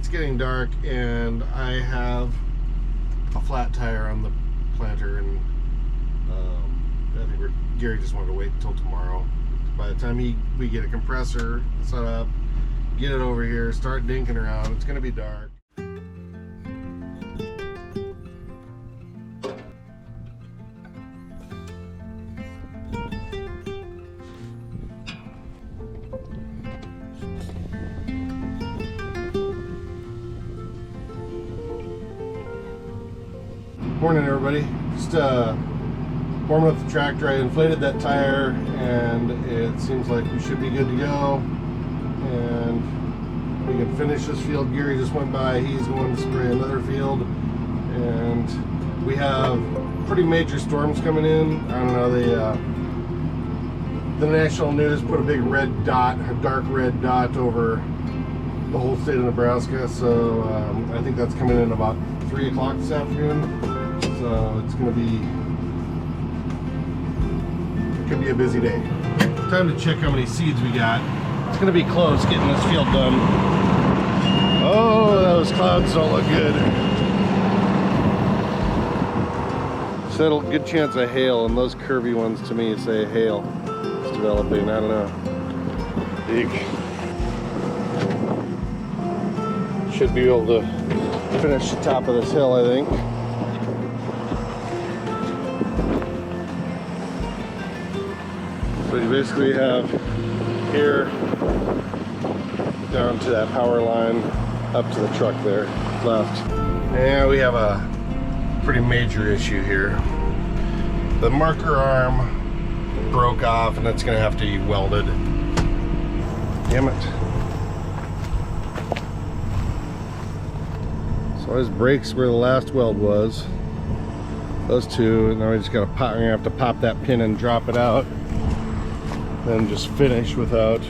it's getting dark and I have a flat tire on the planter, and I think Gary just wanted to wait until tomorrow. By the time we get a compressor set up, get it over here, start dinking around, it's going to be dark. Morning, everybody. Just warming up the tractor. I inflated that tire and it seems like we should be good to go, and we can finish this field. Gary just went by, he's going to spray another field, and we have pretty major storms coming in. I don't know, the national news put a big red dot, a dark red dot over the whole state of Nebraska, so I think that's coming in about 3 o'clock this afternoon. So it's going to be, it could be a busy day. Time to check how many seeds we got. It's going to be close getting this field done. Oh, those clouds don't look good. So good chance of hail, and those curvy ones to me say hail. It's developing, I don't know. Big. Should be able to finish the top of this hill, I think. So you basically have here down to that power line up to the truck there left. And we have a pretty major issue here. The marker arm broke off and it's gonna have to be welded. Damn it. So his brakes where the last weld was. Those two, and now we just gotta pop, we're gonna have to pop that pin and drop it out. Then just finish without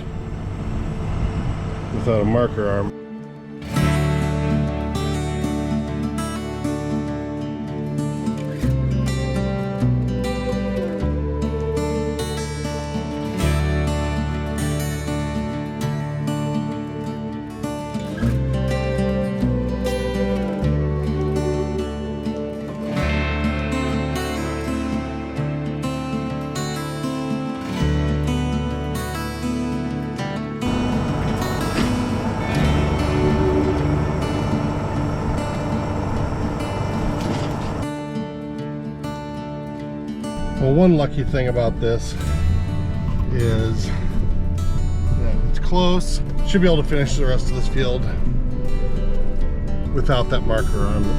a marker arm. Well, one lucky thing about this is that it's close. Should be able to finish the rest of this field without that marker on it.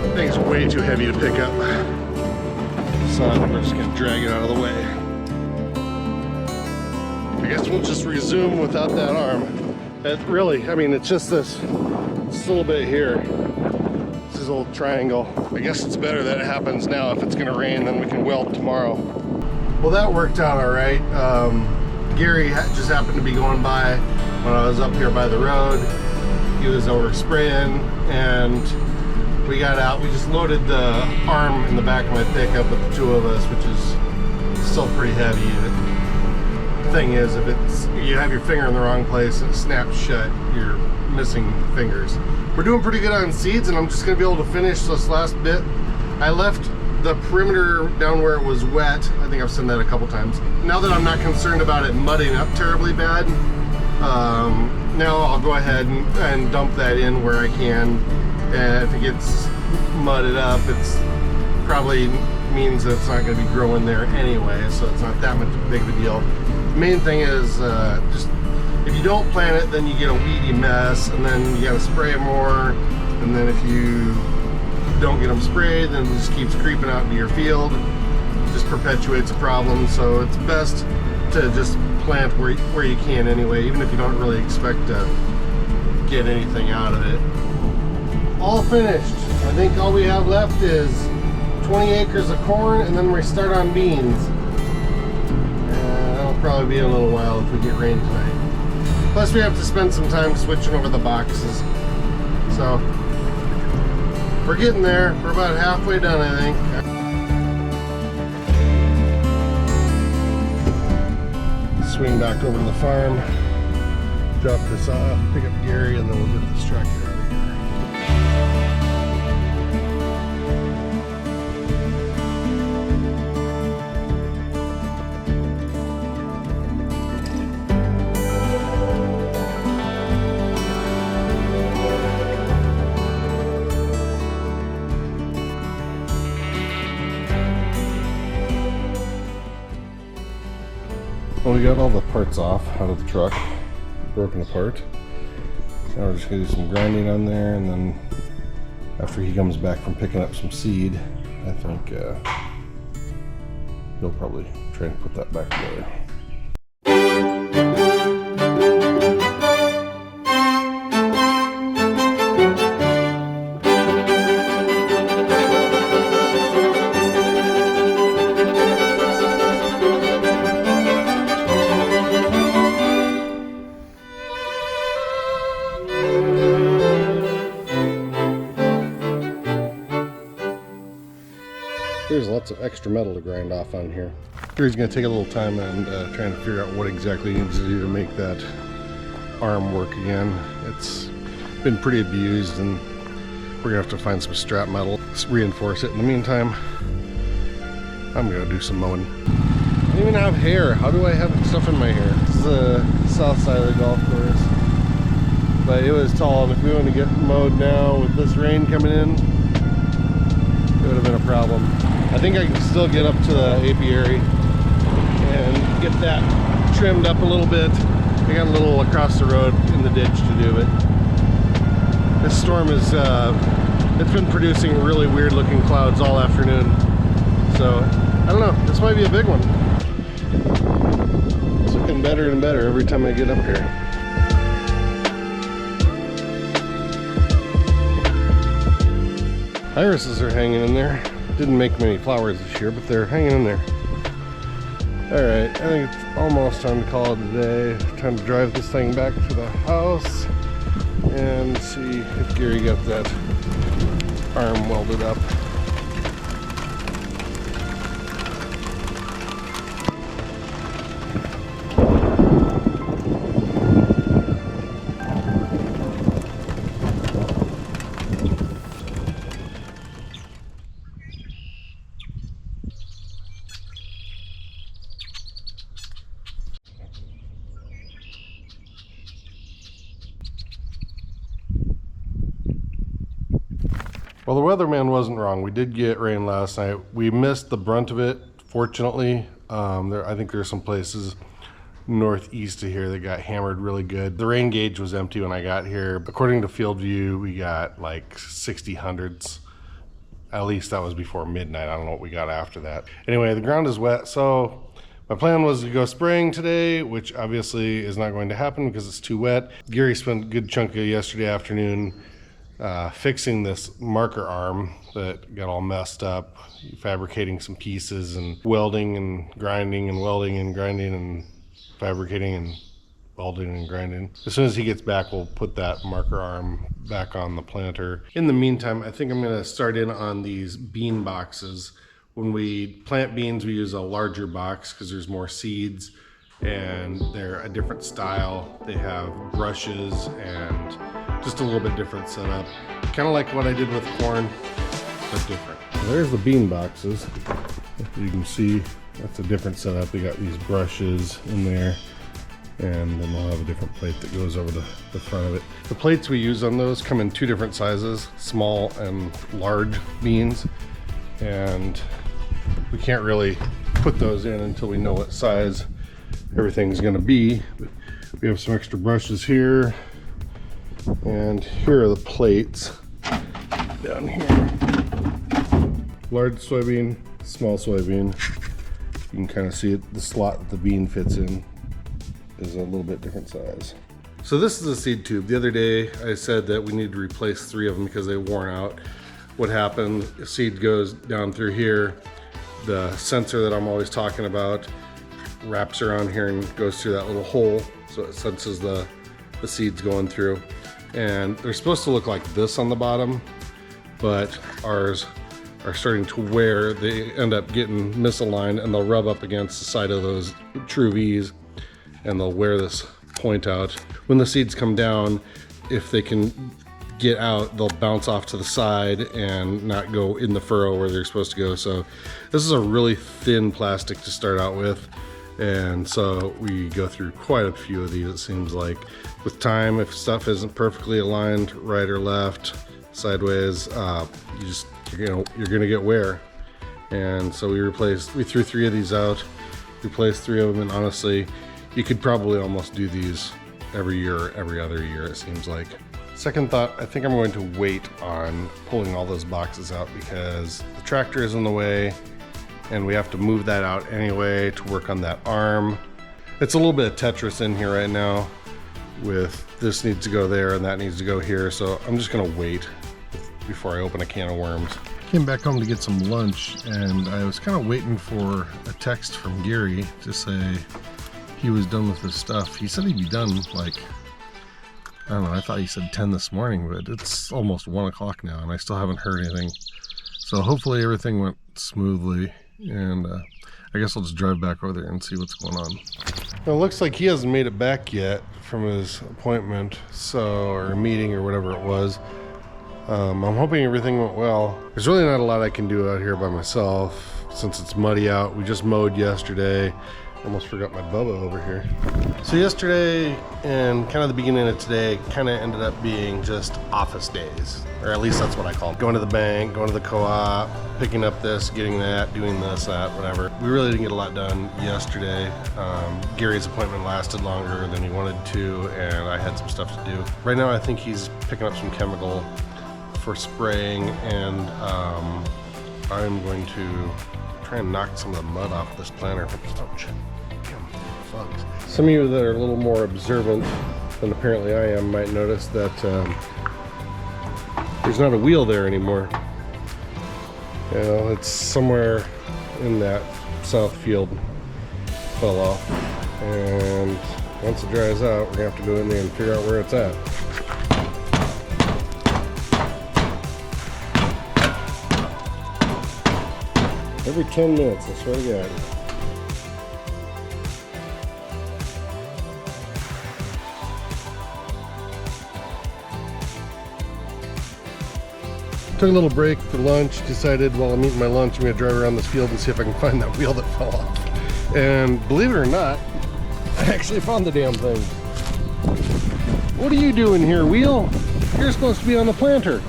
That thing's way too heavy to pick up. So we're just gonna drag it out of the way. I guess we'll just resume without that arm. It really, I mean, it's just this little bit here. This is a little triangle. I guess it's better that it happens now. If it's gonna rain, then we can weld tomorrow. Well, that worked out all right. Gary just happened to be going by when I was up here by the road. He was over spraying, and we got out. We just loaded the arm in the back of my pickup with the two of us, which is still pretty heavy. The thing is, if you have your finger in the wrong place and it snaps shut, you're missing fingers. We're doing pretty good on seeds, and I'm just going to be able to finish this last bit. I left the perimeter down where it was wet. I think I've said that a couple times. Now that I'm not concerned about it mudding up terribly bad, now I'll go ahead and dump that in where I can. And if it gets mudded up, it's probably means that it's not going to be growing there anyway, so it's not that much big of a deal. The main thing is just if you don't plant it, then you get a weedy mess, and then you got to spray more, and then if you don't get them sprayed, then it just keeps creeping out into your field. It just perpetuates a problem. So it's best to just plant where you can anyway, even if you don't really expect to get anything out of it. All finished. I think all we have left is 20 acres of corn, and then we start on beans. That'll probably be a little while if we get rain tonight. Plus we have to spend some time switching over the boxes. So we're getting there. We're about halfway done, I think. swing back over to the farm, drop this off, pick up Gary, and then we'll get this tractor out of here. Well, we got all the parts off out of the truck, broken apart. Now we're just gonna do some grinding on there, and then after he comes back from picking up some seed, I think he'll probably try and put that back together. There's lots of extra metal to grind off on here. He's going to take a little time and trying to figure out what exactly he needs to do to make that arm work again. It's been pretty abused, and we're going to have to find some strap metal to reinforce it. In the meantime, I'm going to do some mowing. I don't even have hair. How do I have stuff in my hair? This is the south side of the golf course. But it was tall, and if we want to get mowed now with this rain coming in, it would have been a problem. I think I can still get up to the apiary and get that trimmed up a little bit. I got a little across the road in the ditch to do it. This storm is, it's been producing really weird looking clouds all afternoon. So, I don't know, this might be a big one. It's looking better and better every time I get up here. Irises are hanging in there. Didn't make many flowers this year, but they're hanging in there. Alright, I think it's almost time to call it a day. Time to drive this thing back to the house and see if Gary got that arm welded up. Well, the weatherman wasn't wrong. We did get rain last night. We missed the brunt of it, fortunately. I think there's some places northeast of here that got hammered really good. The rain gauge was empty when I got here. According to Field View, we got like 60 hundredths. At least that was before midnight. I don't know what we got after that. Anyway, the ground is wet, so my plan was to go spraying today, which obviously is not going to happen because it's too wet. Gary spent a good chunk of yesterday afternoon fixing this marker arm that got all messed up, fabricating some pieces and welding and grinding and welding and grinding and fabricating and welding and grinding. As soon as he gets back, we'll put that marker arm back on the planter. In the meantime, I think I'm going to start in on these bean boxes. When we plant beans, we use a larger box because there's more seeds and they're a different style. They have brushes and just a little bit different setup. Kind of like what I did with corn, but different. So there's the bean boxes. You can see that's a different setup. We got these brushes in there, and then we'll have a different plate that goes over the front of it. The plates we use on those come in two different sizes, small and large beans, and we can't really put those in until we know what size everything's gonna be. But we have some extra brushes here, and here are the plates down here. Large soybean, small soybean. You can kind of see it, the slot that the bean fits in is a little bit different size. So this is a seed tube. The other day I said that we need to replace 3 of them because they worn out. What happened, the seed goes down through here. The sensor that I'm always talking about wraps around here and goes through that little hole, so it senses the seeds going through. And they're supposed to look like this on the bottom, but ours are starting to wear. They end up getting misaligned and they'll rub up against the side of those true V's, and they'll wear this point out. When the seeds come down, if they can get out, they'll bounce off to the side and not go in the furrow where they're supposed to go. So this is a really thin plastic to start out with, and so we go through quite a few of these, it seems like. With time, if stuff isn't perfectly aligned right or left, sideways, you're gonna get wear. And so we threw 3 of these out, replaced 3 of them, and honestly, you could probably almost do these every year or every other year, it seems like. Second thought, I think I'm going to wait on pulling all those boxes out because the tractor is in the way and we have to move that out anyway to work on that arm. It's a little bit of Tetris in here right now with this needs to go there and that needs to go here, so I'm just gonna wait before I open a can of worms. Came back home to get some lunch and I was kind of waiting for a text from Gary to say he was done with his stuff. He said he'd be done like, I don't know, I thought he said 10 this morning, but it's almost 1 o'clock now and I still haven't heard anything. So hopefully everything went smoothly, and I guess I'll just drive back over there and see what's going on. Well, it looks like he hasn't made it back yet from his appointment, or meeting or whatever it was. I'm hoping everything went well. There's really not a lot I can do out here by myself since it's muddy out. We just mowed yesterday. Almost forgot my Bubba over here. So yesterday and kind of the beginning of today kind of ended up being just office days, or at least that's what I call it. Going to the bank, going to the co-op, picking up this, getting that, doing this, that, whatever. We really didn't get a lot done yesterday. Gary's appointment lasted longer than he wanted to, and I had some stuff to do. Right now I think he's picking up some chemical for spraying, and I'm going to try and knock some of the mud off this planter. Ouch. Some of you that are a little more observant than apparently I am might notice that there's not a wheel there anymore. You know, it's somewhere in that south field. Fell off, and once it dries out, we're gonna have to go in there and figure out where it's at. Every 10 minutes, I swear to God. Took a little break for lunch, decided while I'm eating my lunch, I'm gonna drive around this field and see if I can find that wheel that fell off. And believe it or not, I actually found the damn thing. What are you doing here, wheel? You're supposed to be on the planter.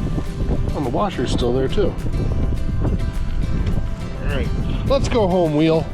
Oh, the washer's still there too. All right, let's go home, wheel.